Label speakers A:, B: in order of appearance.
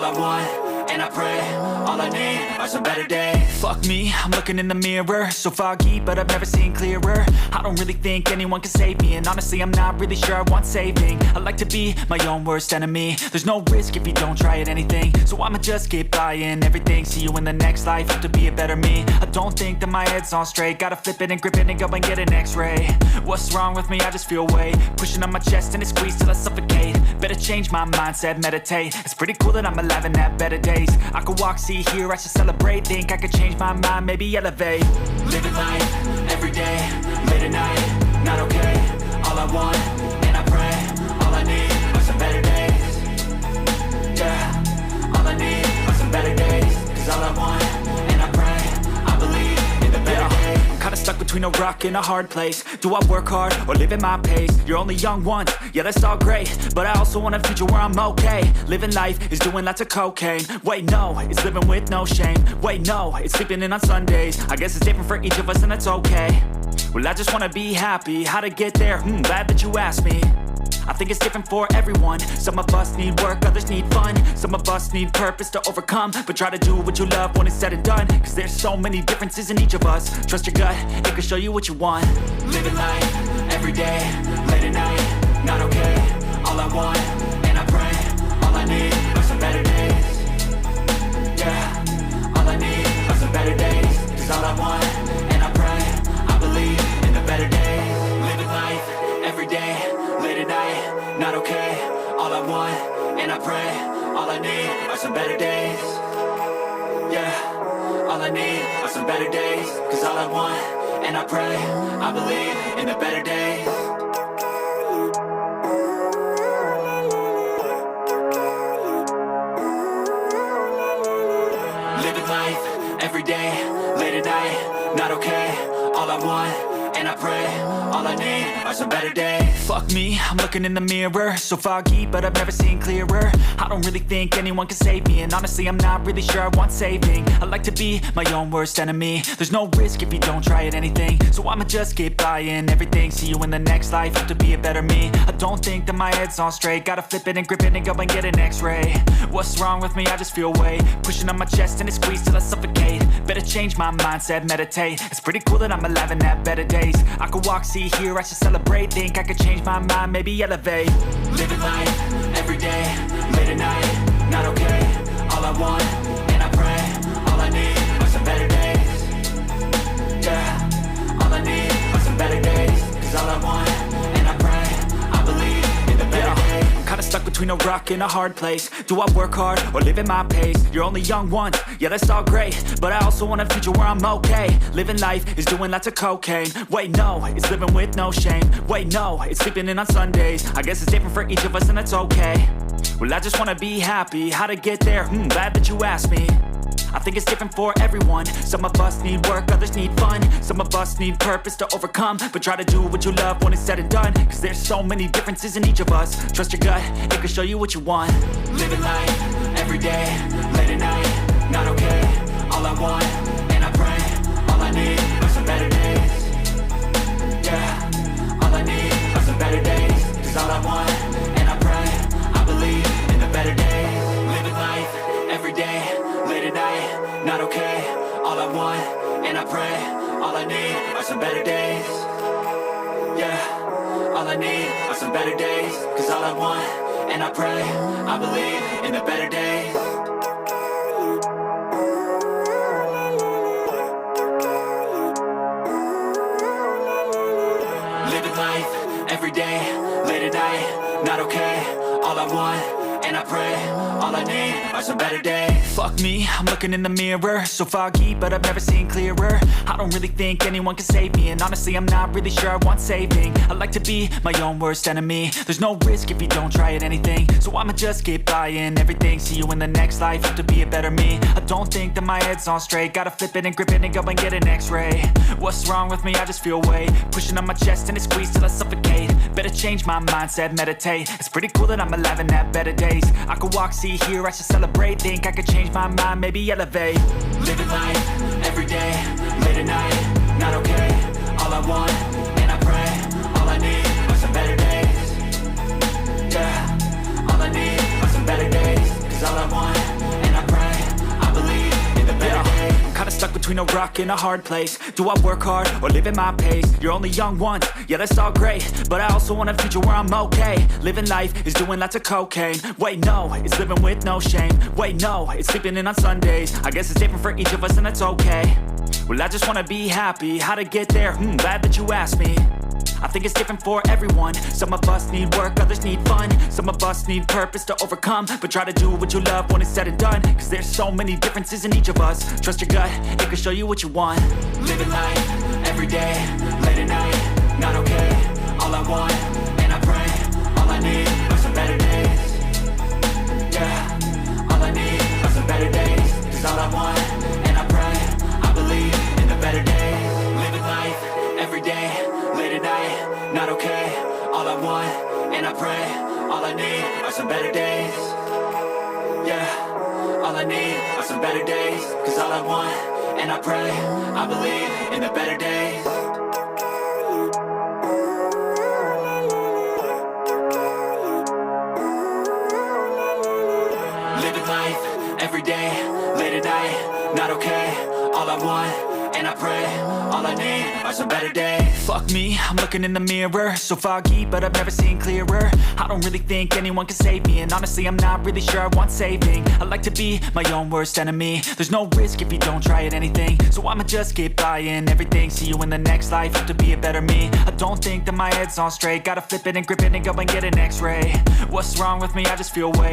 A: I want, and I pray, all I need are some better days. Fuck me, I'm looking in the mirror, so foggy, but I've never seen clearer. I don't really think anyone can save me, and honestly I'm not really sure I want saving. I like to be my own worst enemy. There's no risk if you don't try at anything, so I'ma just keep buying everything. See you in the next life, have to be a better me. I don't think that my head's on straight, gotta flip it and grip it and go and get an x-ray. What's wrong with me? I just feel weight pushing on my chest and it squeezes till I suffocate. Better change my mindset, meditate. It's pretty cool that I'm alive and have better days. I could walk, see, hear, I should celebrate. Think I could change my mind, maybe elevate. Living life, every day, late at night, not okay. All I want, and I pray, all I need are some better days. Yeah, all I need are some better days. Cause all I want, and I pray, I believe in the better days. I'm kinda stuck between a rock and a hard place. Do I work hard or live at my pace? You're only young once, yeah that's all great, but I also want a future where I'm okay. Living life is doing lots of cocaine. Wait no, it's living with no shame. Wait no, it's sleeping in on Sundays. I guess it's different for each of us and that's okay. Well I just wanna be happy, how to get there? Glad that you asked me. I think it's different for everyone. Some of us need work, others need fun. Some of us need purpose to overcome. But try to do what you love when it's said and done. Cause there's so many differences in each of us. Trust your gut, it can show you what you want. Living life, every day, late at night, not okay. All I want, and I pray, all I need are some better days. Yeah, all I need are some better days. Cause all I want, and I pray, I believe in the better days. Living life, every day, late at night, not okay. All I want, and I pray, all I need are some better days. Yeah, all I need are some better days. Cause all I want, and I pray, I believe in the better days. Living life, every day, late at night, not okay. All I want, and I pray, all I need are some better days. Fuck me, I'm looking in the mirror, so foggy, but I've never seen clearer. I don't really think anyone can save me, and honestly I'm not really sure I want saving. I like to be my own worst enemy. There's no risk if you don't try at anything, so I'ma just keep buying everything. See you in the next life, have to be a better me. I don't think that my head's on straight, gotta flip it and grip it and go and get an x-ray. What's wrong with me? I just feel weight pushing on my chest and it squeezes till I suffocate. Better change my mindset, meditate. It's pretty cool that I'm alive and have better days. I could walk, see, hear, I should celebrate. Think I could change my mind, maybe elevate. Living life, every day, late at night, not okay. All I want, and I pray, all I need are some better days. Yeah, all I need are some better days. Cause all I want, and I pray, I believe in the better days. I'm kinda stuck between a rock and a hard place. Do I work hard or live at my pace? You're only young once, yeah that's all great, but I also want a future where I'm okay. Living life is doing lots of cocaine. Wait no, it's living with no shame. Wait no, it's sleeping in on Sundays. I guess it's different for each of us and that's okay. Well I just wanna be happy, how to get there? Glad that you asked me. I think it's different for everyone. Some of us need work, others need fun. Some of us need purpose to overcome. But try to do what you love when it's said and done. Cause there's so many differences in each of us. Trust your gut, it can show you what you want. Living life, every day, late at night, not okay. All I want, and I pray, all I need are some better days. Yeah, all I need are some better days. Cause all I want, and I pray, I believe in the better days. Living life, every day, late at night, not okay. All I want, and I pray, all I need are some better days. Yeah, all I need are some better days. Cause all I want, and I pray, I believe in the better days. Living life, every day, late at night, not okay. All I want, and I pray, all I need are some better days. Fuck me, I'm looking in the mirror, so foggy, but I've never seen clearer. I don't really think anyone can save me, and honestly I'm not really sure I want saving. I like to be my own worst enemy. There's no risk if you don't try at anything, so I'ma just keep buying everything. See you in the next life, have to be a better me. I don't think that my head's on straight, gotta flip it and grip it and go and get an x-ray. What's wrong with me? I just feel weight pushing on my chest and it squeezes till I suffocate. Better change my mindset, meditate. It's pretty cool that I'm alive and have better days. I could walk, see, hear, I should celebrate. Think I could change my mind, maybe elevate. Living life, every day, late at night, not okay. All I want, and I pray, all I need are some better days. Yeah, all I need are some better days. Cause all I want, between a rock and a hard place. Do I work hard or live at my pace? You're only young once, yeah that's all great, but I also want a future where I'm okay. Living life is doing lots of cocaine. Wait no, it's living with no shame. Wait no, it's sleeping in on Sundays. I guess it's different for each of us and that's okay. Well I just wanna be happy, how to get there? Glad that you asked me. I think it's different for everyone. Some of us need work, others need fun. Some of us need purpose to overcome. But try to do what you love when it's said and done. Cause there's so many differences in each of us. Trust your gut, it can show you what you want. Living life, every day, late at night, not okay. All I want, and I pray, all I need are some better days. Yeah, all I need are some better days. Cause all I want, and I pray, I believe in the better days. Living life, every day, late at night, not okay. All I want, and I pray, all I need are some better days. Yeah, all I need are some better days. Cause all I want, and I pray, I believe in the better days. Living life, every day, late at night, not okay. All I want, and I pray, all I need are some better days. Fuck me, I'm looking in the mirror, so foggy, but I've never seen clearer. I don't really think anyone can save me, and honestly I'm not really sure I want saving. I like to be my own worst enemy. There's no risk if you don't try at anything, so I'ma just keep buying everything. See you in the next life, have to be a better me. I don't think that my head's on straight, gotta flip it and grip it and go and get an x-ray. What's wrong with me, I just feel way